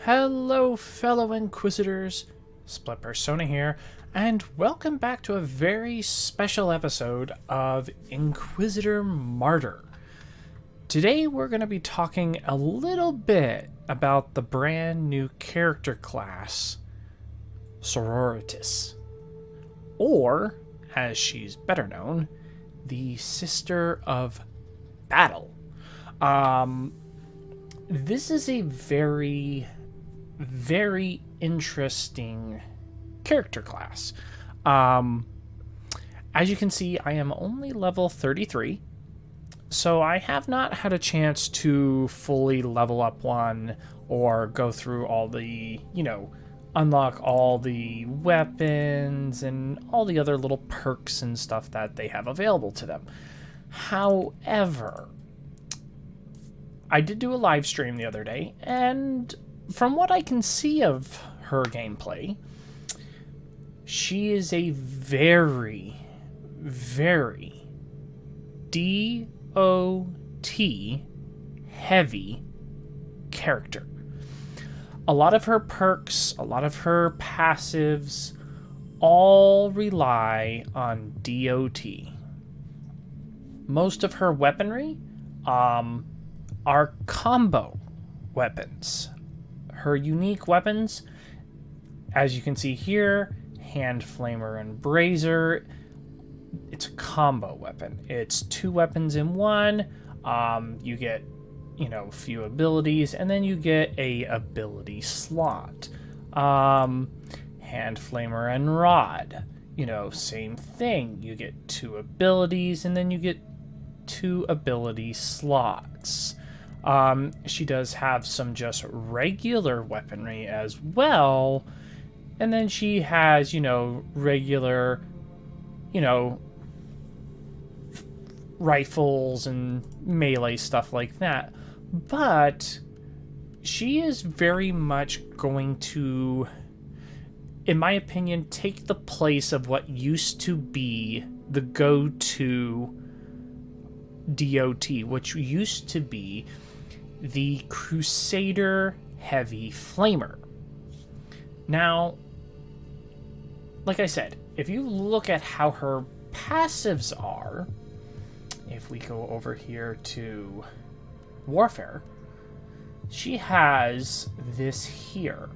Hello, fellow Inquisitors. Split Persona here, and welcome back to a very special episode of Inquisitor Martyr. Today we're going to be talking a little bit about the brand new character class, Sororitas. Or, as she's better known, the Sister of Battle. This is a very interesting character class. As you can see, I am only level 33, so I have not had a chance to fully level up one or go through all the, unlock all the weapons and all the other little perks and stuff that they have available to them. However, I did do a live stream the other day, and from what I can see of her gameplay, she is a very DOT heavy character. A lot of her perks, a lot of her passives all rely on DOT. Most of her weaponry are combo weapons. Her unique weapons, as you can see here, Hand Flamer and Brazier, it's a combo weapon. It's two weapons in one. You get, few abilities, and then you get a ability slot. Hand Flamer and Rod, same thing. You get two abilities, and then you get two ability slots. She does have some just regular weaponry as well. And then she has, regular, rifles and melee stuff like that. But she is very much going to, in my opinion, take the place of what used to be the go-to DOT, which used to be the Crusader Heavy Flamer. Now, like I said, if you look at how her passives are, if we go over here to Warfare, she has this here.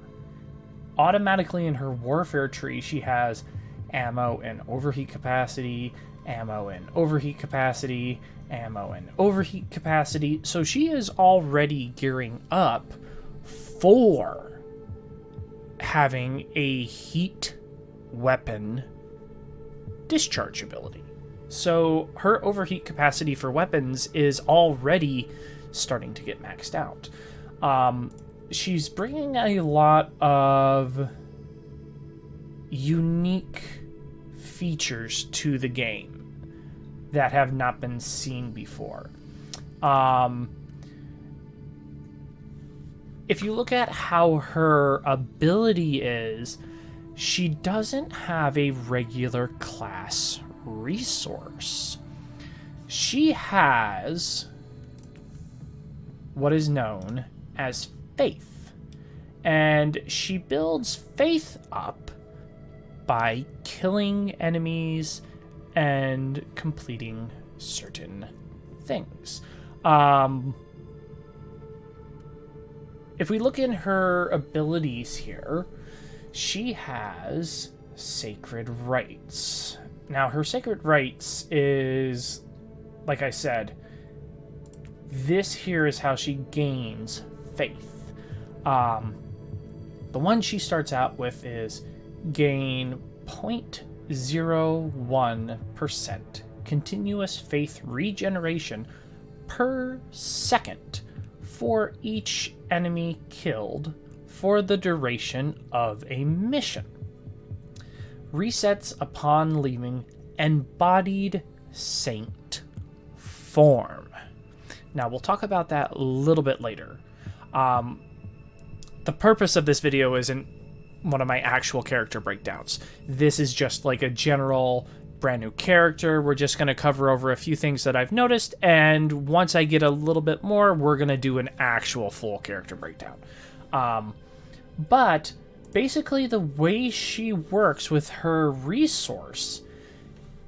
Automatically in her Warfare tree, she has ammo and overheat capacity, ammo and overheat capacity, ammo and overheat capacity. So she is already gearing up for having a heat weapon discharge ability. So her overheat capacity for weapons is already starting to get maxed out. She's bringing a lot of unique features to the game that have not been seen before. If you look at how her ability is, she doesn't have a regular class resource. She has what is known as faith, and she builds faith up by killing enemies and completing certain things. If we look in her abilities here, she has Sacred Rites. Now, her Sacred Rites is, like I said, this here is how she gains faith. The one she starts out with is gain 0.01% continuous faith regeneration per second for each enemy killed for the duration of a mission. Resets upon leaving embodied saint form. Now, we'll talk about that a little bit later. The purpose of this video isn't one of my actual character breakdowns. This is just like a general brand new character. We're just going to cover over a few things that I've noticed, and once I get a little bit more, we're going to do an actual full character breakdown. But basically the way she works with her resource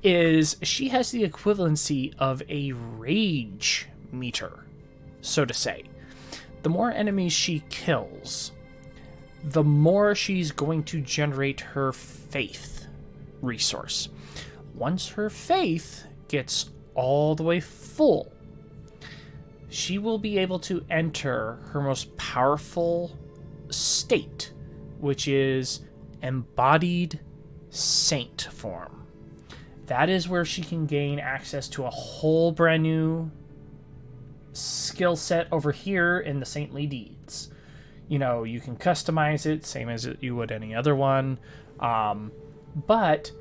is she has the equivalency of a rage meter, so to say. The more enemies she kills, the more she's going to generate her faith resource. Once her faith gets all the way full, she will be able to enter her most powerful state, which is embodied saint form. That is where she can gain access to a whole brand new skill set over here in the saintly deeds. You know, you can customize it, same as you would any other one. But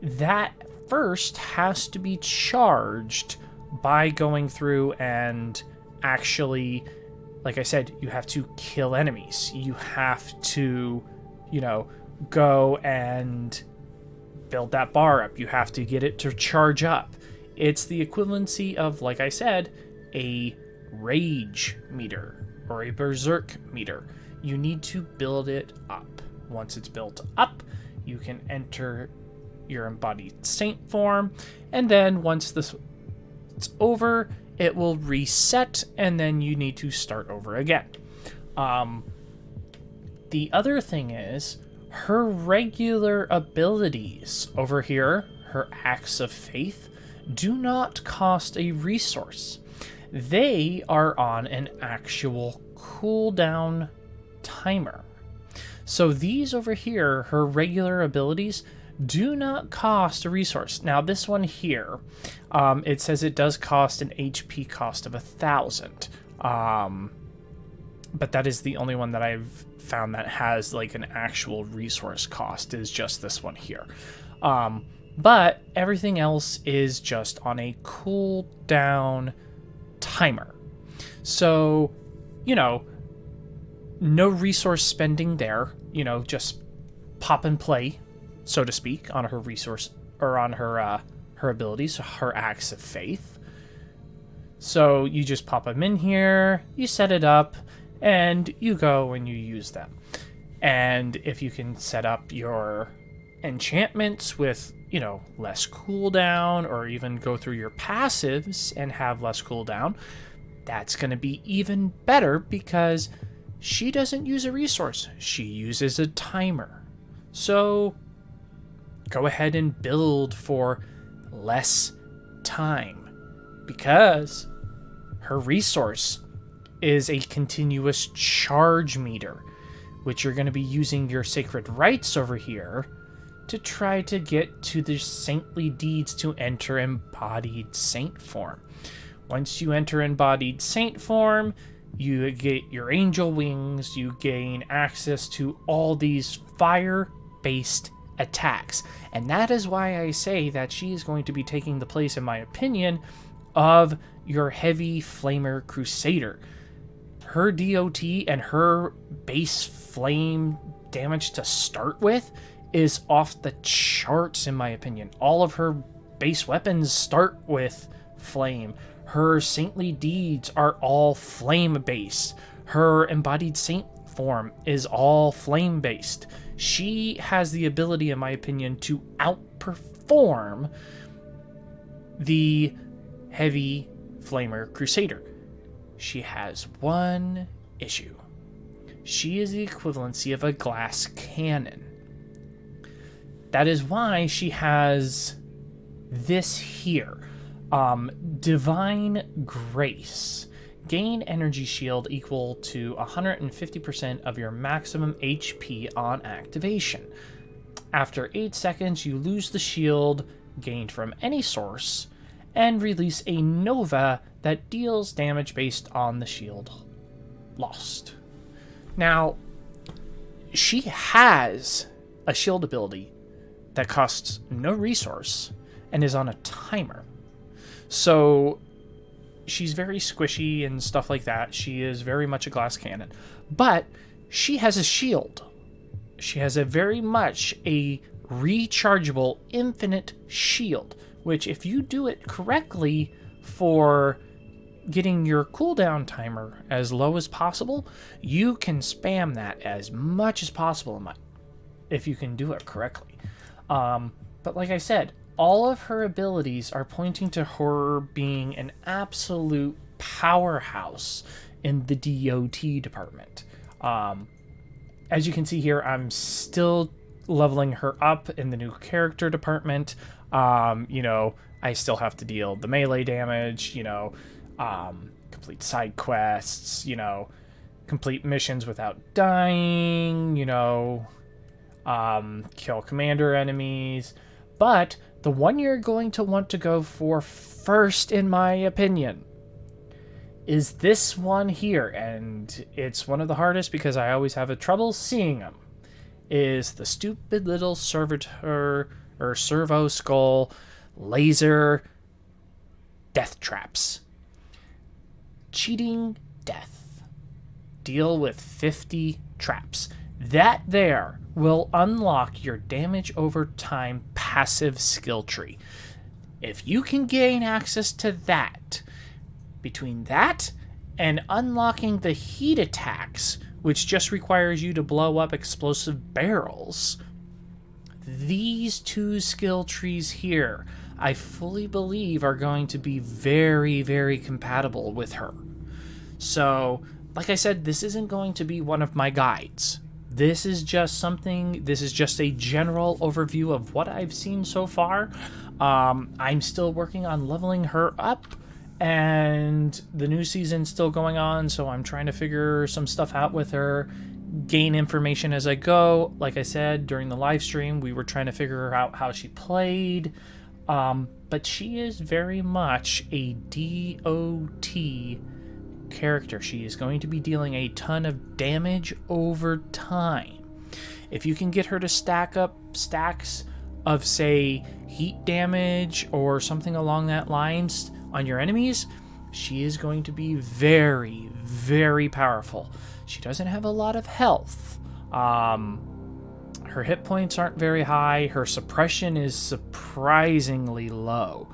that first has to be charged by going through and actually, like I said, you have to kill enemies. You have to, you know, go and build that bar up. You have to get it to charge up. It's the equivalency of, like I said, a rage meter or a berserk meter. You need to build it up. Once it's built up, you can enter your embodied saint form, and then once this it's over, it will reset, and then you need to start over again. The other thing is her regular abilities over here, her acts of faith, do not cost a resource. They are on an actual cooldown timer. So these over here, her regular abilities, do not cost a resource. Now this one here, it says it does cost an HP cost of 1,000. But that is the only one that I've found that has like an actual resource cost, is just this one here. But everything else is just on a cooldown timer. So, you know, no resource spending there, you know, just pop and play, so to speak, on her resource, or on her her abilities, her acts of faith. So you just pop them in here, you set it up, and you go and you use them. And if you can set up your enchantments with, you know, less cooldown, or even go through your passives and have less cooldown, that's going to be even better, because she doesn't use a resource, she uses a timer. So go ahead and build for less time, because her resource is a continuous charge meter, which you're going to be using your sacred rites over here to try to get to the saintly deeds to enter embodied saint form. Once you enter embodied saint form, you get your angel wings, you gain access to all these fire-based attacks. And that is why I say that she is going to be taking the place, in my opinion, of your heavy flamer crusader. Her DOT and her base flame damage to start with is off the charts, in my opinion. All of her base weapons start with flame. Her saintly deeds are all flame based. Her embodied saint form is all flame based. She has the ability, in my opinion, to outperform the heavy flamer crusader. She has one issue. She is the equivalency of a glass cannon. That is why she has this here. Divine Grace. Gain energy shield equal to 150% of your maximum HP on activation. After 8 seconds, you lose the shield gained from any source and release a nova that deals damage based on the shield lost. Now, she has a shield ability that costs no resource and is on a timer. So she's very squishy and stuff like that. She is very much a glass cannon. But she has a shield. She has a very much a rechargeable infinite shield, which if you do it correctly for getting your cooldown timer as low as possible, you can spam that as much as possible if you can do it correctly. But like I said, all of her abilities are pointing to her being an absolute powerhouse in the DOT department. As you can see here, I'm still leveling her up in the new character department. I still have to deal the melee damage, complete side quests, complete missions without dying, kill commander enemies. But the one you're going to want to go for first, in my opinion, is this one here. And it's one of the hardest because I always have trouble seeing them. Is the stupid little servitor or servo skull laser death traps. Cheating death. Deal with 50 traps. That there will unlock your damage over time passive skill tree. If you can gain access to that, between that and unlocking the heat attacks, which just requires you to blow up explosive barrels, these two skill trees here, I fully believe are going to be very, very compatible with her. So, like I said, this isn't going to be one of my guides. This is just a general overview of what I've seen so far. I'm still working on leveling her up, and the new season's still going on, so I'm trying to figure some stuff out with her, gain information as I go. Like I said, during the live stream, we were trying to figure out how she played, but she is very much a DOT character. She is going to be dealing a ton of damage over time. If you can get her to stack up stacks of, say, heat damage or something along that lines on your enemies, she is going to be very, very powerful. She doesn't have a lot of health. Her hit points aren't very high. Her suppression is surprisingly low.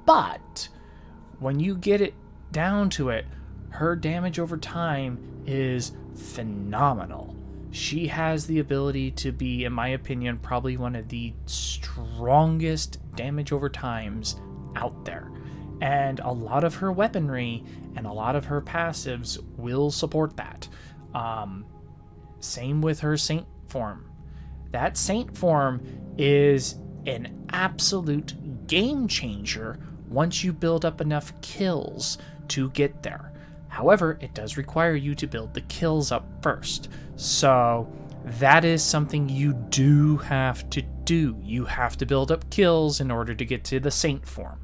But when you get it down to it, her damage over time is phenomenal. She has the ability to be, in my opinion, probably one of the strongest damage over times out there. And a lot of her weaponry and a lot of her passives will support that. Same with her Saint form. That Saint form is an absolute game changer once you build up enough kills to get there. However, it does require you to build the kills up first. So that is something you do have to do. You have to build up kills in order to get to the Saint form.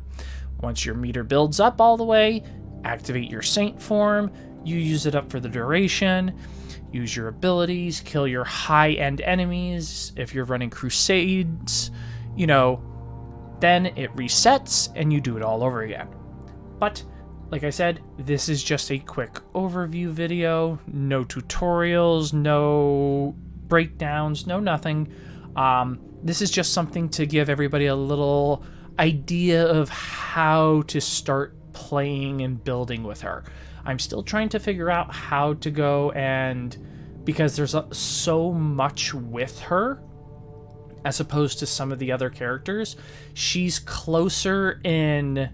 Once your meter builds up all the way, activate your Saint form, you use it up for the duration, use your abilities, kill your high-end enemies. If you're running crusades, then it resets and you do it all over again. But like I said, this is just a quick overview video, no tutorials, no breakdowns, no nothing. This is just something to give everybody a little idea of how to start playing and building with her. I'm still trying to figure out how to go, and because there's so much with her as opposed to some of the other characters, she's closer in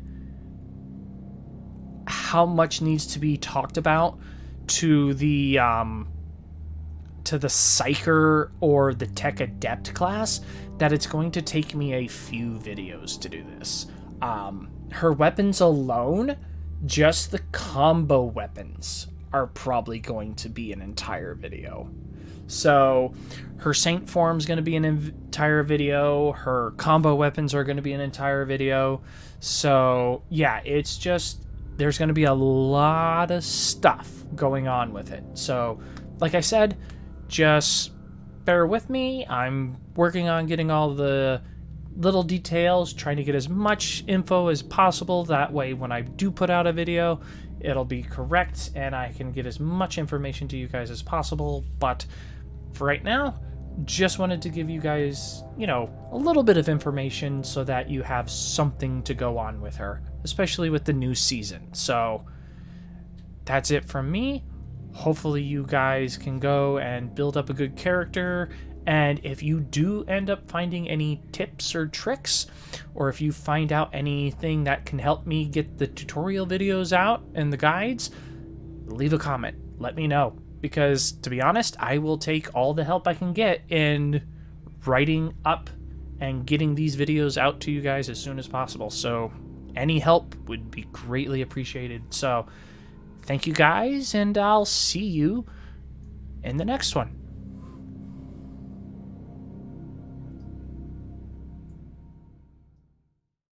how much needs to be talked about to the Psyker or the Tech Adept class that it's going to take me a few videos to do this. Her weapons alone, just the combo weapons, are probably going to be an entire video. So her Saint form's going to be an entire video. Her combo weapons are going to be an entire video. So yeah, it's just, there's going to be a lot of stuff going on with it. So like I said, just bear with me. I'm working on getting all the little details, trying to get as much info as possible. That way, when I do put out a video, it'll be correct and I can get as much information to you guys as possible. But for right now, just wanted to give you guys, a little bit of information so that you have something to go on with her, especially with the new season. So that's it from me. Hopefully you guys can go and build up a good character. And if you do end up finding any tips or tricks, or if you find out anything that can help me get the tutorial videos out and the guides, leave a comment. Let me know. Because, to be honest, I will take all the help I can get in writing up and getting these videos out to you guys as soon as possible. So any help would be greatly appreciated. So thank you guys, and I'll see you in the next one.